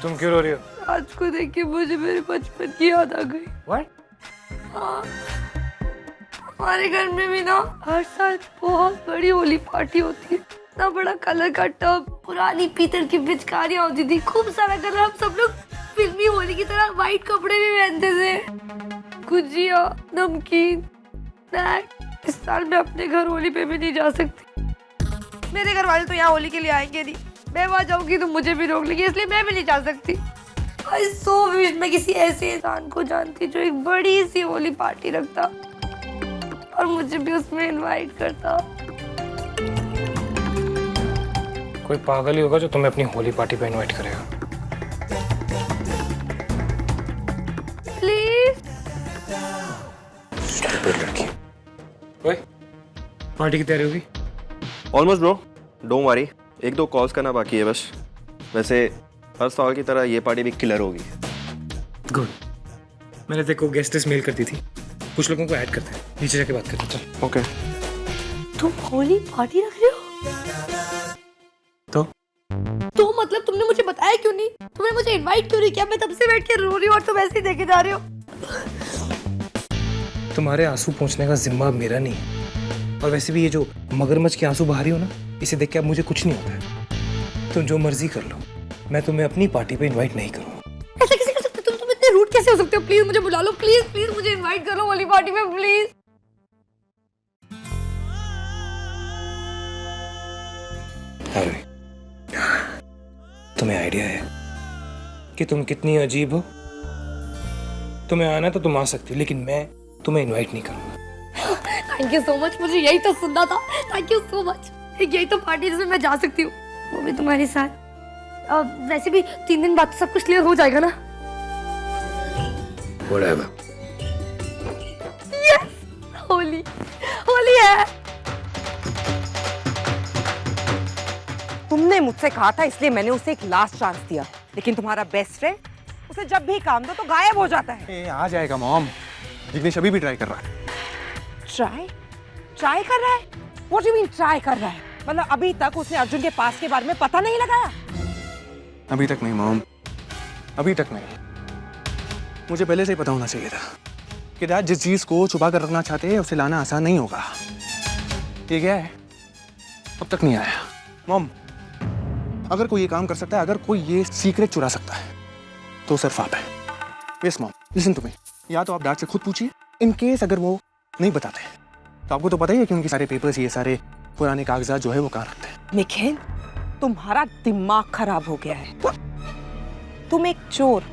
तुम क्यों रो रही हो? आज को देख के मुझे मेरे बचपन की याद आ गई। What? हाँ, हमारे घर में भी ना हर साल बहुत बड़ी होली पार्टी होती है। इतना बड़ा कलर का टब, पुरानी पीतल की पिचकारियाँ होती थी, खूब सारा कलर। हम सब लोग फिल्मी होली की तरह व्हाइट कपड़े भी पहनते थे। गुजिया, नमकीन, स्नैक। इस साल मैं अपने घर होली पे भी नहीं जा सकती। मेरे घर वाले तो यहाँ होली के लिए आएंगे नहीं। मैं वहाँ जाऊंगी तो मुझे भी रोक लेंगे, इसलिए मैं भी नहीं जा सकती। I so wish मैं किसी ऐसे इंसान को जानती जो एक बड़ी सी होली पार्टी रखता और मुझे भी उसमें इनवाइट करता। कोई पागल ही होगा जो तुम्हें अपनी होली पार्टी पे इनवाइट करेगा। प्लीज। स्टूपिड लड़की। ओए, पार्टी की तैयारी होगी? Almost bro, don't worry. एक दो कॉल्स करना बाकी है बस। वैसे हर साल की तरह ये पार्टी भी किलर होगी। गुड। मैंने देखो गेस्ट लिस्ट मेल कर दी थी, कुछ लोगों को ऐड करते हैं, नीचे जाके बात करते हैं। चल। ओके। तुम होली पार्टी रख रहे हो? तो मतलब तुमने मुझे बताया क्यों नहीं? तुमने मुझे इनवाइट क्यों नहीं किया? मैं तब से बैठ के रो रही हूँ और तुम ऐसे ही देखे जा रहे हो। तुम्हारे आंसू पहुंचने का जिम्मा अब मेरा नहीं है। और वैसे भी ये जो मगरमच्छ के आंसू बहा रही हो ना, इसे देख के अब मुझे कुछ नहीं होता है। तुम जो मर्जी कर लो, मैं तुम्हें अपनी पार्टी पे इनवाइट नहीं करूंगा। ऐसा कैसे कर सकते हो? तुम इतने रूड कैसे हो सकते हो? प्लीज मुझे बुला लो, प्लीज प्लीज मुझे इनवाइट करो होली पार्टी में, प्लीज। अरे तुम्हें आइडिया है कि तुम कितनी अजीब हो? तुम्हें आना तो तुम आ सकती हो, लेकिन मैं तुम्हें इनवाइट नहीं करूंगा। थैंक यू सो मच, मुझे यही तो सुनना था। Thank you so much. यही तो पार्टी जिसमें मैं जा सकती हूँ, वो भी तुम्हारे साथ। वैसे भी 3 दिन बाद सब कुछ क्लियर हो जाएगा ना? Whatever. यस, होली होली है। तुमने मुझसे कहा था, इसलिए मैंने उसे एक लास्ट चांस दिया। लेकिन तुम्हारा बेस्ट फ्रेंड उसे जब भी काम दो तो गायब हो जाता है। आ जाएगा मॉम। जिग्नेश अभी भी ट्राई कर रहा है। ट्राई कर रहा है? What do you mean try कर रहा है? मतलब अभी तक उसने अर्जुन के पास के बारे में पता नहीं लगाया? अभी तक नहीं मॉम, अभी तक नहीं। मुझे पहले से ही पता होना चाहिए था कि डैड जिस चीज को छुपा कर रखना चाहते हैं उसे लाना आसान नहीं होगा। ये क्या है? अब तक नहीं आया। मॉम, अगर कोई ये काम कर सकता है, अगर कोई ये सीक्रेट चुरा सकता है, तो सिर्फ आप है। Yes mom, listen to me. या तो आप डैड से खुद पूछिए, इन केस अगर वो नहीं बताते, तो आपको तो पता ही है कि उनके सारे पेपर्स, ये सारे पुराने कागजात जो है वो कहाँ रखते हैं। निखिल, तुम्हारा दिमाग खराब हो गया है। तुम एक चोर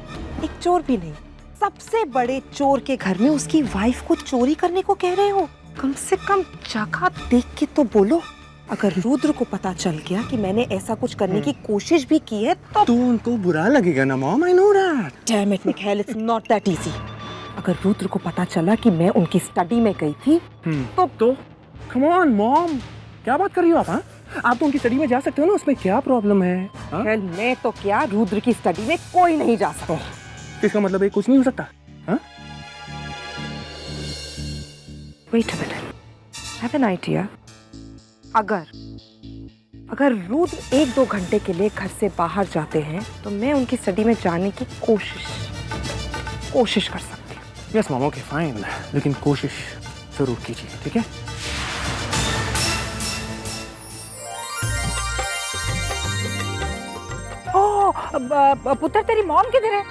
भी नहीं, सबसे बड़े चोर के घर में उसकी वाइफ को चोरी करने को कह रहे हो। कम से कम जगह देख के तो बोलो। अगर रुद्र को पता चल गया कि मैंने ऐसा कुछ करने की कोशिश भी की है तो उनको बुरा लगेगा ना mom, I know that. Damn it Nikhil, it's not that easy. अगर रुद्र को पता चला कि मैं उनकी स्टडी में गई थी तो कम ऑन मॉम, क्या बात कर रही हो आप? हाँ, आप तो उनकी स्टडी में जा सकते हो ना, उसमें क्या प्रॉब्लम है? निखिल, मैं तो क्या, रुद्र की स्टडी में कोई नहीं जा सकता। इसका मतलब ये कुछ नहीं हो सकता? हाँ? Wait a minute. I have an idea. अगर रुद्र 1-2 घंटे के लिए घर से बाहर जाते हैं तो मैं उनकी स्टडी में जाने की कोशिश कर सकती हूँ। यस मॉम, ओके फाइन, लेकिन कोशिश जरूर कीजिए, ठीक है? ओह, पुत्र तेरी मॉम किधर है?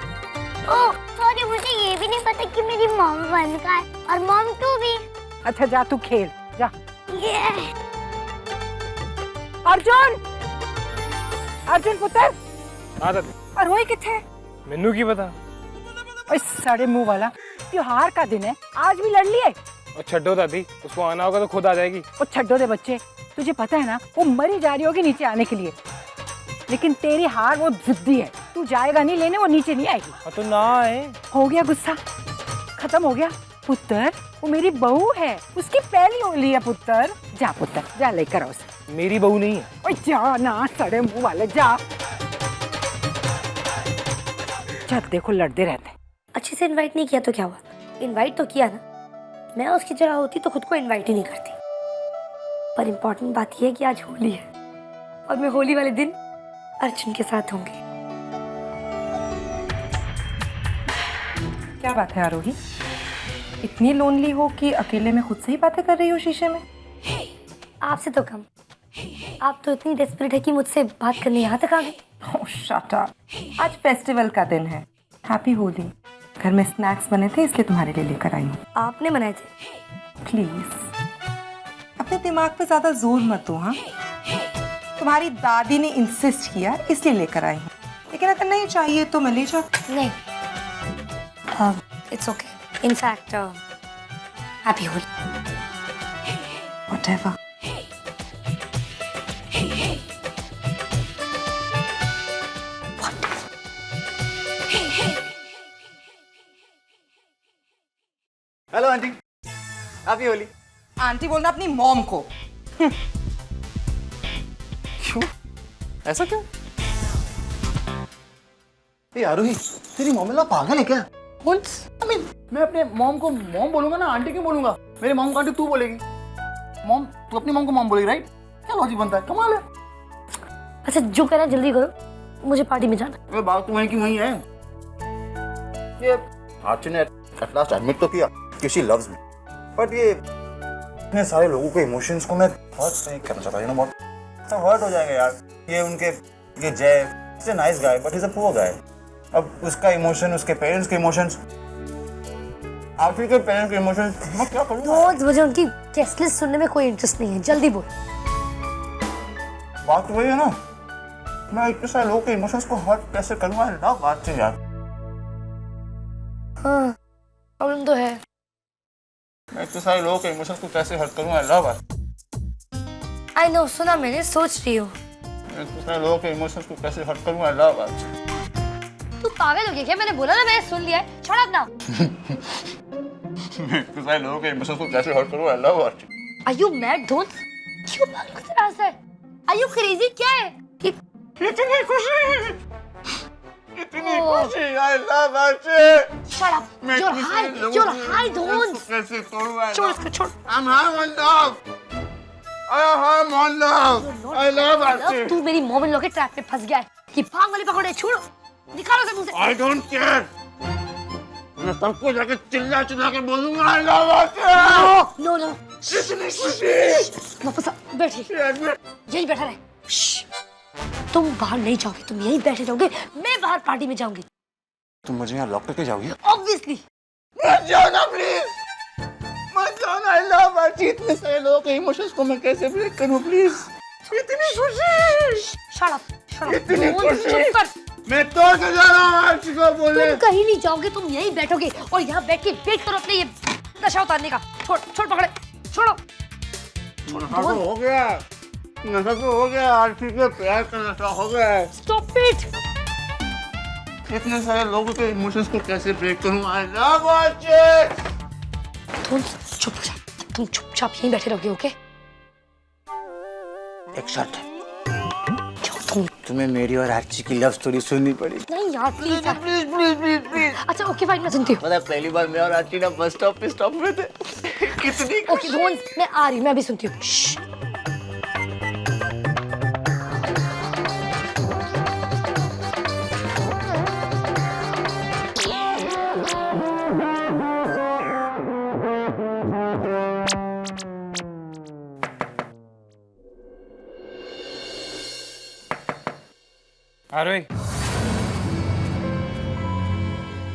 ओह सॉरी, मुझे ये भी नहीं पता कि मेरी मॉम 1 का है और मॉम 2 भी। अच्छा जा तू खेल जा। अर्जुन पुत्र, और रोई किथे? मैनू की पता? ओए साड़े मुंह वाला, त्योहार का दिन है, आज भी लड़ लिए। और छड्डो दादी, उसको आना होगा तो खुद आ जाएगी। और छड्डो दे बच्चे, तुझे पता है ना वो मरी जा रही होगी नीचे आने के लिए, लेकिन तेरी हार वो जिद्दी है, तू जाएगा नहीं लेने, वो नीचे नहीं आएगी। तो ना आए। हो गया गुस्सा, खत्म हो गया। पुत्र, वो मेरी बहू है, उसकी पहली होली है पुत्र। जा पुत्र, जा लेकर आओ उसे। मेरी बहू नहीं है। ओए जा ना, सड़े मुंह वाले, जा। जब देखो लड़ते रहते। अच्छे से इनवाइट नहीं किया तो क्या हुआ? इनवाइट तो किया ना। मैं उसकी जगह होती तो खुद को इनवाइट ही नहीं करती। पर इम्पोर्टेंट बात यह है कि आज होली है और मैं होली वाले दिन अर्जुन के साथ होंगी। क्या बात है आरोही? इतनी लोनली हो कि अकेले में खुद से ही बातें कर रही हो शीशे में? आपसे तो कम। आप तो इतनी डेस्परेट है कि मुझसे बात करने यहाँ तक आ गई। ओह शट अप। आज फेस्टिवल का दिन है। हैप्पी होली। घर में स्नैक्स बने थे इसलिए तुम्हारे लिए लेकर आई हूँ। आपने बनाए थे? प्लीज अपने दिमाग पे ज्यादा जोर मत दो। हाँ, तुम्हारी दादी ने इंसिस्ट किया इसलिए लेकर आई हूँ, लेकिन अगर नहीं चाहिए तो मैं ले जाती। नहीं, it's okay. In fact happy Holi. Whatever. Hello aunty, happy Holi. Aunty बोलना अपनी मॉम को। क्यों? ऐसा क्यों? ये आरोही, तेरी मॉम पागल है क्या? मैं अपने मॉम को मॉम बोलूंगा ना, आंटी क्यों बोलूंगा? मेरी मॉम को आंटी तू बोलेगी। मॉम, तू अपनी मॉम को मॉम बोलेगी, राइट? क्या लॉजिक बनता है? कमाल है। अच्छा जो कह रहा है जल्दी करो, मुझे पार्टी में जाना। अरे बात तो वहीं की वहीं है। ये आर्ची ने एट लास्ट एडमिट तो किया कि शी लव्स मी, बट ये इतने सारे लोगों के इमोशंस को मैं हर्ट नहीं करना चाहता। यू नो व्हाट, सब हर्ट हो जाएंगे यार। ये उनके, ये जय is a nice guy but is a poor guy. अब उसका इमोशन, उसके पेरेंट्स के इमोशंस, आरती के पेरेंट्स के इमोशंस, मैं क्या करूंगा? मुझे उनकी गेस्ट लिस्ट सुनने में कोई इंटरेस्ट नहीं है, जल्दी बोल। बात वही है ना, मैं इतने सारे लोगों के इमोशंस को हर्ट कैसे करूंगा? ना बात से यार, हाँ प्रॉब्लम तो है। मैं इतने सारे लोगों के इमोशंस को कैसे हर्ट करूंगा? लव बात। आई नो, सुना मैंने, सोच रही हूँ। मैं इतने सारे लोगों के इमोशंस को कैसे हर्ट करूंगा? लव बात। तू पागल हो गया क्या? मैंने बोला ना, मैंने सुन लिया है, छोड़ अपना। मैं इतने सारे लोगों के इमोशंस को कैसे हर्ट करूंगा? लव बात। Are you mad, दोस्त? क्यों पागल की तरह से? Are you crazy? क्या है? इतनी खुशी, इतनी खुशी, I love बात। Shut up. You're high. You're high, दोस्त. कैसे करूंगा? छोड़ इसको, छोड़। I'm high on love. I am on love. I love बात। तू मेरी मॉम इन लॉ के ट्रैप में फंस गया है। ये भाग वाली पकड़े, छोड़ो, निकालो से मुझे। I don't care. मैं सबको जाके चिल्ला चिल्ला के बोलूंगा I love बात। नो नो, इतनी खुशी। वापस आ, बैठिए, यही बैठा रहे। श्श्श। तुम बाहर नहीं जाओगे, तुम यहीं बैठे रहोगे, मैं बाहर पार्टी में जाऊंगी। तुम मुझे यहाँ लॉक करके जाओगी? ऑब्वियसली। मत जाओ ना प्लीज, मत जाओ ना। I love बात। इतने सारे लोगों के इमोशंस को मैं कैसे ब्रेक करूं प्लीज? इतनी खुशी, शट अप, शट अप। इतनी खुशी। मैं तोड़ के जा रहा हूँ आरती को बोले। तुम कहीं नहीं जाओगे, तुम यहीं बैठोगे और यहाँ बैठ के वेट करो अपने ये नशा उतारने का। छोड़, छोड़ पकड़े, छोड़ो। नशा तो हो गया, नशा तो हो गया, आरती के प्यार का नशा हो गया। Stop it. इतने सारे लोगों के इमोशंस को कैसे ब्रेक करूं? I love बात। तुम चुप हो जा, तुम चुपचाप यहीं बैठे रहोगे, ओके? एक शर्त है, क्यों? तुम्हें मेरी और आरती की लव स्टोरी सुननी पड़ेगी। नहीं यार, प्लीज यार। Please please please please. अच्छा ओके फाइन, मैं सुनती हूँ। पता है पहली बार मैं और आरती ना बस स्टॉप पे स्टॉप में थे। कितनी ओके रोहन, मैं आ रही हूँ, मैं अभी सुनती हूँ। श्श्श। आरोही